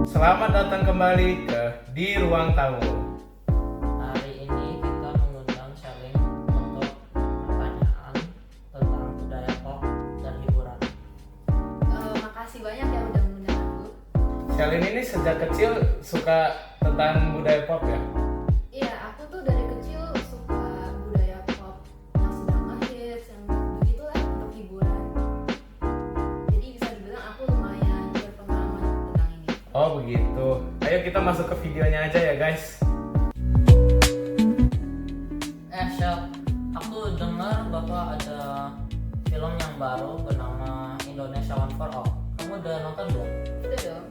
Selamat datang kembali ke Di Ruang Tamu. Hari ini kita mengundang Shalin untuk pertanyaan tentang budaya pop dan hiburan. Makasih banyak ya udah mengundang aku. Shalin ini sejak kecil suka tentang budaya pop ya? Iya, aku tuh dari kecil suka budaya pop yang sedang ngehits, yang begitulah untuk hiburan. Jadi bisa dibilang aku lumayan berpengalaman tentang ini. Oh begitu. Ayo kita masuk ke videonya aja ya guys. Shell, aku dengar bahwa ada film yang baru bernama Indonesia One for All. Kamu udah nonton belum? Itu dong.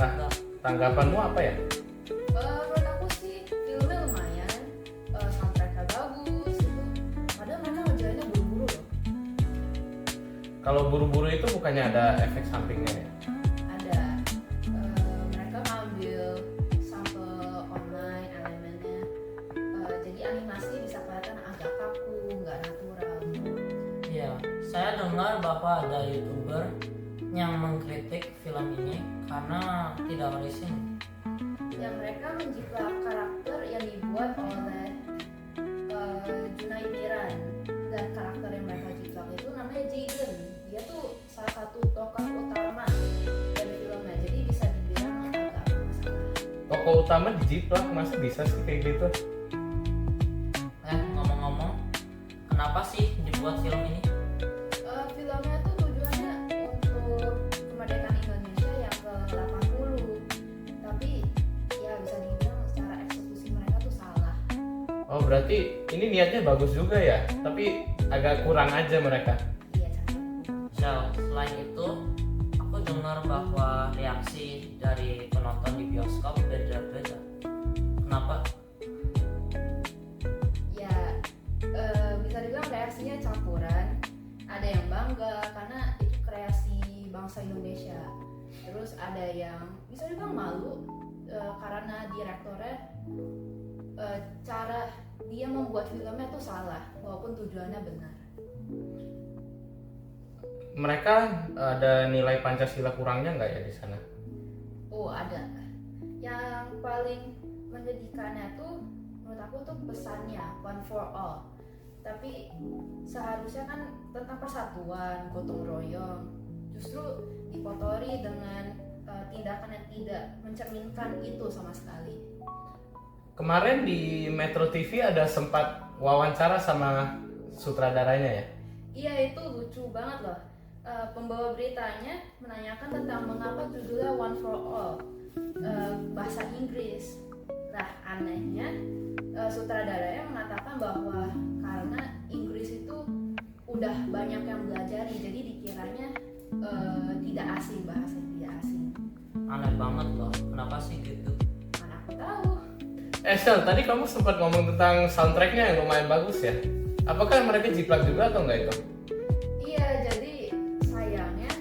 Nah, tanggapanmu apa ya? Menurut aku sih filmnya lumayan, soundtracknya bagus gitu. Padahal mereka ngejalannya buru-buru loh. Kalau buru-buru itu bukannya ada efek sampingnya ya? Ada mereka ngambil sampel online elemennya, jadi animasi bisa kelihatan agak kaku, nggak natural. Iya, saya dengar bahwa ada YouTuber yang mengkritik film ini karena tidak realistis. Yang mereka menjiplak karakter yang dibuat oleh Junai Miran, dan karakter yang mereka jiplak itu namanya Jaden. Dia tuh salah satu tokoh utama dari filmnya, jadi bisa dibilang agak bermasalah. Tokoh utama dijiplak, masa bisa sih kayak gitu? Ngomong-ngomong, kenapa sih dibuat film ini? Filmnya tuh tujuannya untuk kemerdekaan Indonesia yang ke-80, tapi ya bisa dibilang secara eksekusi mereka tuh salah. Oh berarti ini niatnya bagus juga ya, tapi agak kurang aja mereka. Iya, cakep. Selain itu, aku dengar bahwa reaksi dari penonton di bioskop beda-beda. Kenapa? Ya bisa dibilang reaksinya campuran. Ada yang bangga karena itu kreasi bangsa Indonesia, terus ada yang bisa dibilang malu karena direktornya cara dia membuat filmnya tuh salah walaupun tujuannya benar. Mereka ada nilai Pancasila kurangnya nggak ya di sana? Oh, ada. Yang paling menyedihkannya tuh menurut aku tuh pesannya one for all. Tapi seharusnya kan tentang persatuan, gotong royong. Justru dikotori dengan tindakan yang tidak mencerminkan itu sama sekali. Kemarin di Metro TV ada sempat wawancara sama sutradaranya ya? Iya, itu lucu banget loh. Pembawa beritanya menanyakan tentang mengapa judulnya One for All, bahasa Inggris. Nah, anehnya sutradaranya mengatakan bahwa karena Inggris itu udah banyak yang belajari, jadi dikiranya tidak asing, bahasa yang tidak asing. Aneh banget loh, kenapa sih gitu? Mana aku tahu. Shell, tadi kamu sempat ngomong tentang soundtracknya yang lumayan bagus ya. Apakah mereka jiplak juga atau enggak itu? Iya, jadi sayangnya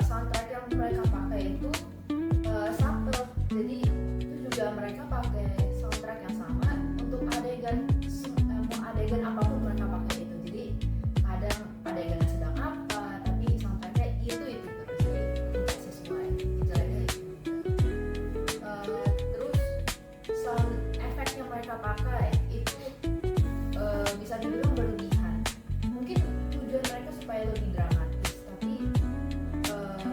soundtrack yang mereka pakai itu sample. Jadi itu juga mereka pakai soundtrack yang sama untuk adegan mau adegan apapun mereka pakai itu. Jadi kadang adegannya sedang apa, tapi soundtracknya itu terus, jadi nggak sesuai. Jeleknya itu. Terus sound effect yang mereka pakai itu bisa dibilang berlebihan. Mungkin tujuan mereka supaya lebih dramatis, tapi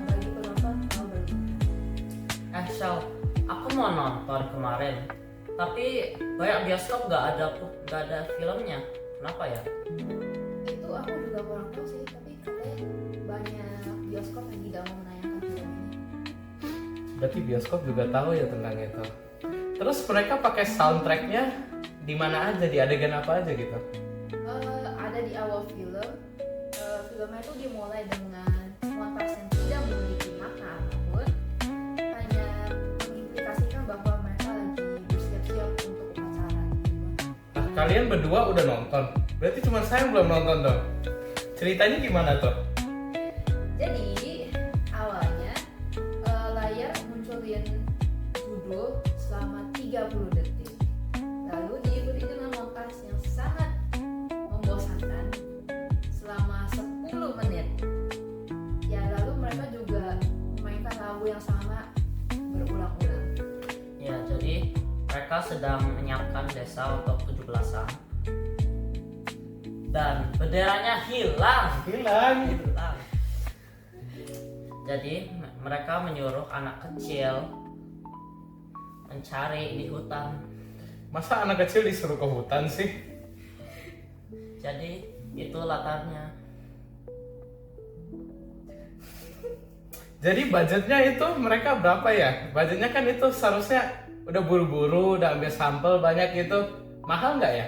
bagi penonton malah berlebihan. Shell, aku mau nonton kemarin, tapi banyak bioskop nggak ada filmnya. Kenapa ya? Itu aku juga kurang tahu sih, tapi katanya banyak bioskop yang tidak mau menayangkan film ini. Berarti bioskop juga tahu ya tentang itu. Terus mereka pakai soundtracknya di mana aja, di adegan apa aja gitu? Ada di awal film. Filmnya itu dimulai dengan montas yang tidak memiliki makna apapun, hanya mengimplikasikan bahwa mereka lagi bersiap-siap untuk upacara. Nah, kalian berdua udah nonton. Berarti cuma saya yang belum nonton dong. Ceritanya gimana tuh? Jadi awalnya layar munculin judul selama 30 detik, lalu diikuti dengan montas yang sangat membosankan selama 10 menit. Ya lalu mereka juga memainkan lagu yang sama mereka sedang menyiapkan desa untuk 17-an dan benderanya hilang. Jadi mereka menyuruh anak kecil mencari di hutan. Masa anak kecil disuruh ke hutan sih? Jadi itu latarnya. Jadi budgetnya itu mereka berapa ya? Budgetnya kan itu seharusnya udah buru-buru, udah ambil sampel banyak gitu. Mahal nggak ya?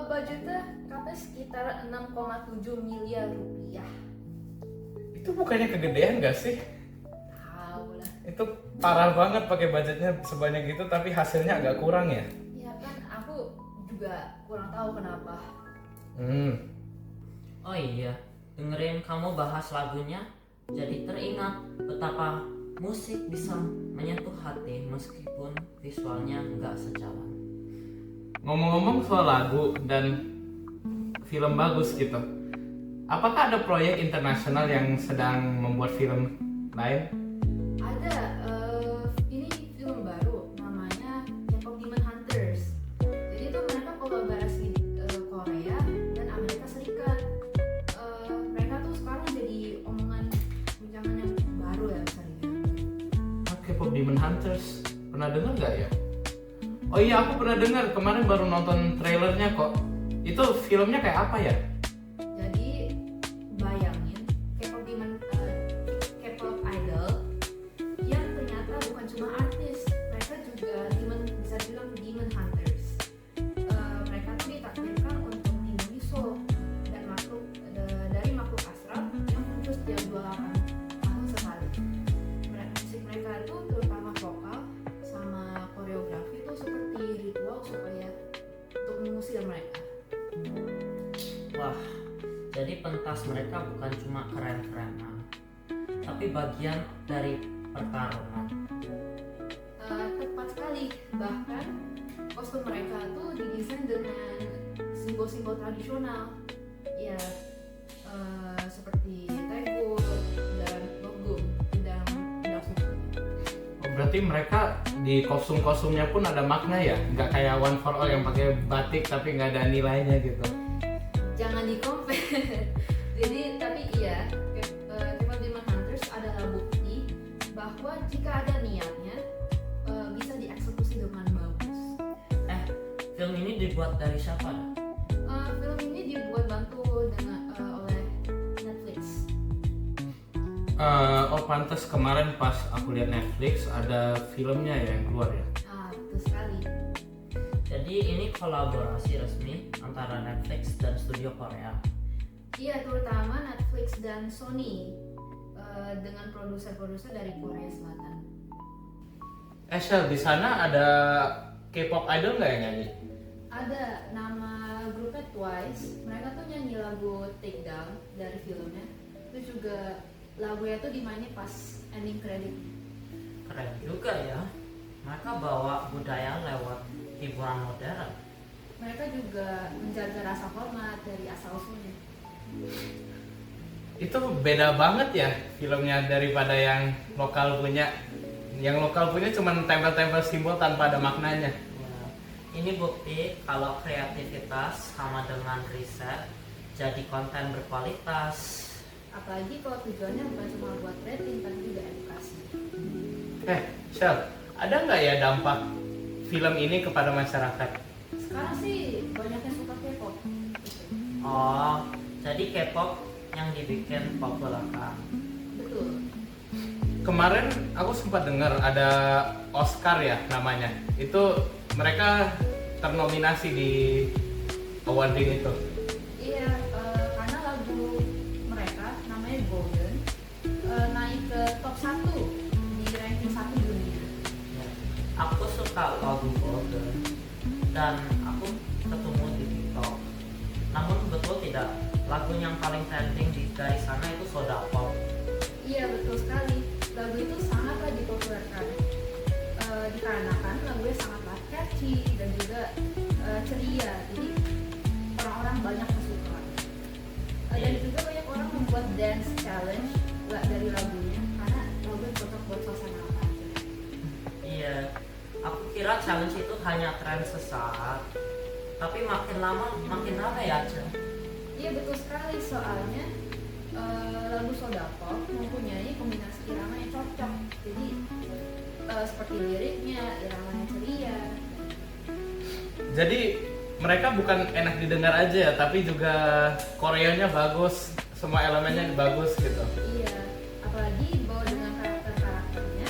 Budgetnya katanya sekitar 6,7 miliar rupiah. Itu bukannya kegedean nggak sih? Tahu lah. Itu parah banget pakai budgetnya sebanyak itu tapi hasilnya agak kurang ya? Ya kan aku juga kurang tahu kenapa. Oh iya, dengerin kamu bahas lagunya, jadi teringat betapa musik bisa menyentuh hati meskipun visualnya nggak sejalan. Ngomong-ngomong soal lagu dan film bagus gitu, apakah ada proyek internasional yang sedang membuat film lain? Ada ini film baru namanya K-pop Demon Hunters. Jadi itu mereka kolaborasi Korea dan Amerika Serikat. Mereka tuh sekarang jadi omongan guncangan yang baru ya bisa dibilang. K-pop Demon Hunters, pernah dengar nggak ya? Oh iya, aku pernah dengar, kemarin baru nonton trailernya kok. Itu filmnya kayak apa ya? Jadi bayangin K-pop idol yang ternyata bukan cuma artis, mereka juga bisa dibilang demon hunters. Mereka tuh ditakdirkan untuk melindungi soul dan dari makhluk astral yang muncul setiap 28 tahun sekali. Musik mereka itu terutama vokal sama koreografi itu seperti ritual supaya untuk mengusir mereka. Wah, jadi pentas mereka bukan cuma keren-kerenan, tapi bagian dari pertarungan. Tepat sekali, bahkan kostum mereka tuh didesain dengan simbol-simbol tradisional, ya seperti teguk dan logum dan suku. Oh, berarti mereka di kostum-kostumnya pun ada makna ya? Nggak kayak One for All yang pakai batik tapi nggak ada nilainya gitu. Jangan di-compare. Jadi tapi iya, K-pop Demon Hunters adalah bukti bahwa jika ada niatnya bisa dieksekusi dengan bagus. Film ini dibuat dari siapa? Film ini dibuat bantu oleh Netflix. Oh pantes kemarin pas aku lihat Netflix ada filmnya ya yang keluar ya? Betul sekali. Jadi ini kolaborasi resmi antara Netflix dan studio Korea. Iya, terutama Netflix dan Sony dengan produser-produser dari Korea Selatan. Shell, di sana ada K-pop idol nggak yang nyanyi? Ada nama grupnya Twice. Mereka tuh nyanyi lagu Take Down dari filmnya. Itu juga lagunya tuh dimainin pas ending credit. Keren juga ya. Mereka bawa budaya lewat hiburan modern. Mereka juga menjaga rasa hormat dari asal usulnya. Itu beda banget ya filmnya daripada yang lokal punya. Yang lokal punya cuma tempel-tempel simbol tanpa ada maknanya. Wah, ini bukti kalau kreativitas sama dengan riset jadi konten berkualitas. Apalagi kalau tujuannya bukan cuma buat rating tapi juga edukasi. Shell, ada nggak ya dampak film ini kepada masyarakat? Sekarang sih banyak yang suka K-pop. Oh, jadi K-pop yang dibikin populer kan? Betul. Kemarin aku sempat dengar ada Oscar ya namanya. Itu mereka ternominasi di awarding itu. Iya, karena lagu mereka namanya Golden naik ke top 1 di ranking 1 dunia. Ya. Aku suka lagu Golden dan aku ketemu di TikTok. Namun betul tidak, lagu yang paling trending dari sana itu Soda Pop. Iya, betul sekali. Lagu itu sangatlah dipopulerkan dikarenakan lagunya sangatlah catchy dan juga ceria. Jadi orang-orang banyak yang suka. Dan juga banyak orang membuat dance challenge dari lagunya karena lagunya cocok buat suasana apa aja. Iya, aku kira challenge itu hanya tren sesaat, tapi makin lama makin ramai ya, Cel. Iya betul sekali, soalnya lagu Soda Pop mempunyai kombinasi irama yang cocok. Jadi seperti liriknya, iramanya ceria. Jadi mereka bukan enak didengar aja ya, tapi juga koreonya bagus, semua elemennya bagus gitu. Iya, apalagi dibawa dengan karakter-karakternya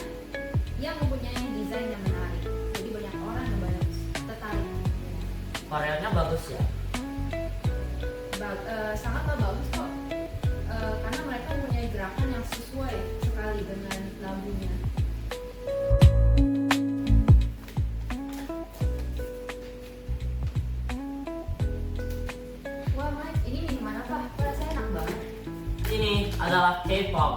yang mempunyai desain yang menarik. Jadi banyak orang yang banyak tertarik. Koreanya bagus ya. Sangatlah bagus kok. Karena mereka mempunyai gerakan yang sesuai sekali dengan lagunya. Wah Mike, ini minuman apa? Kok rasanya enak banget. Ini adalah K-pop,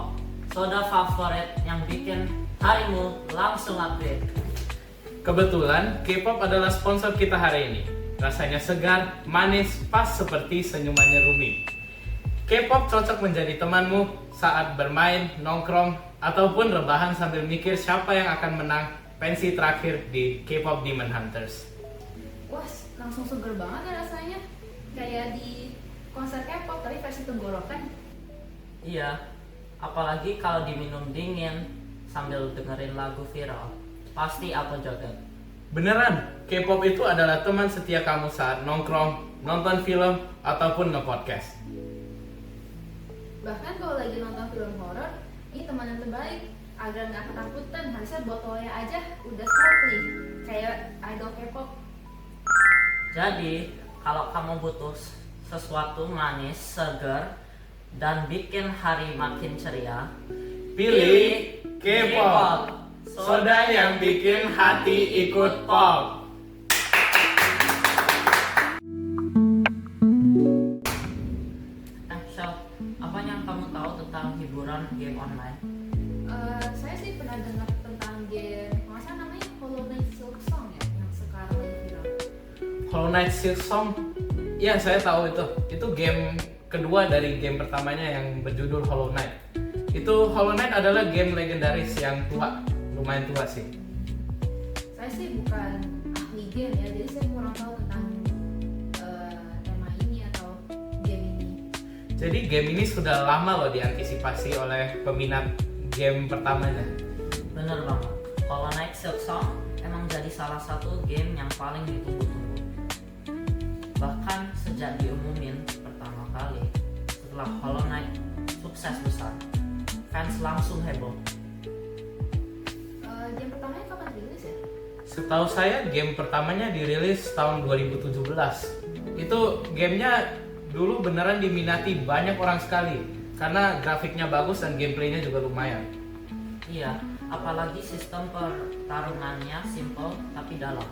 soda favorit yang bikin harimu langsung upgrade. Kebetulan K-pop adalah sponsor kita hari ini. Rasanya segar, manis, pas seperti senyumannya Rumi. K-pop cocok menjadi temanmu saat bermain, nongkrong, ataupun rebahan sambil mikir siapa yang akan menang pensi terakhir di K-pop Demon Hunters. Wah, langsung seger banget ya rasanya. Kayak di konser K-pop tapi versi tenggorokan. Iya, apalagi kalau diminum dingin sambil dengerin lagu viral. Pasti aku joget. Beneran, K-pop itu adalah teman setia kamu saat nongkrong, nonton film, ataupun nge-podcast. Bahkan kalau lagi nonton film horor, ini teman yang terbaik. Agar nggak ketakutan, harusnya botolnya aja udah sparkly kayak idol K-pop. Jadi, kalau kamu butuh sesuatu manis, segar, dan bikin hari makin ceria, Pilih K-pop, soda yang bikin hati ikut pop. Shell, apa yang kamu tahu tentang hiburan game online? Saya sih pernah dengar tentang game, masa namanya Hollow Knight Silksong ya, yang sekarang lagi viral. Hollow Knight Silksong, ya saya tahu itu. Itu game kedua dari game pertamanya yang berjudul Hollow Knight. Itu Hollow Knight adalah game legendaris yang tua, lumayan tua sih. Saya sih bukan ahli game ya, jadi saya kurang tahu tentang tema ini atau game ini. Jadi game ini sudah lama loh diantisipasi oleh peminat game pertamanya. Bener banget, Hollow Knight Silksong emang jadi salah satu game yang paling ditunggu-tunggu. Bahkan sejak diumumin pertama kali setelah Hollow Knight sukses besar, fans langsung heboh. Game pertamanya kapan rilis ya? Setahu saya game pertamanya dirilis tahun 2017. Itu gamenya dulu beneran diminati banyak orang sekali karena grafiknya bagus dan gameplaynya juga lumayan. Iya, apalagi sistem pertarungannya simple tapi dalam.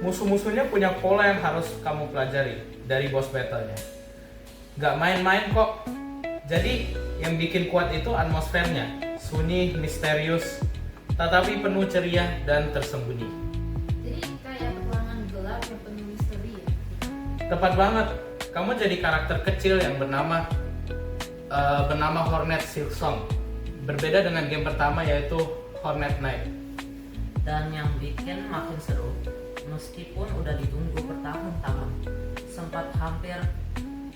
Musuh-musuhnya punya pola yang harus kamu pelajari dari boss battle-nya. Gak main-main kok. Jadi yang bikin kuat itu atmosfernya, sunyi, misterius, tetapi penuh ceria dan tersembunyi. Jadi kayak petualangan gelap yang penuh misteri ya. Tepat banget. Kamu jadi karakter kecil yang bernama Hornet Silksong. Berbeda dengan game pertama yaitu Hornet Knight. Dan yang bikin makin seru, meskipun udah ditunggu bertahun-tahun, sempat hampir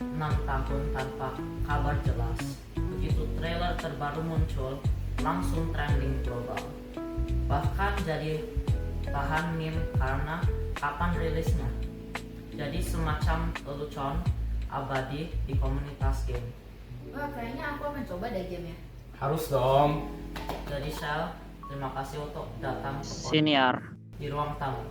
6 tahun tanpa kabar jelas. Begitu trailer terbaru muncul, langsung trending global. Bahkan jadi bahan meme karena kapan rilisnya. Jadi semacam lelucon abadi di komunitas game. Wah, kayaknya aku akan coba deh gamenya. Harus dong. Jadi Shell, terima kasih untuk datang ke Siniar. di ruang tamu.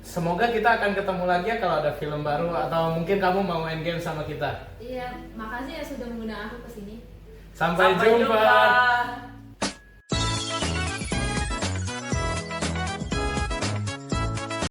Semoga kita akan ketemu lagi ya kalau ada film baru atau mungkin kamu mau main game sama kita. Iya, makasih ya sudah mengundang aku ke sini. Sampai jumpa.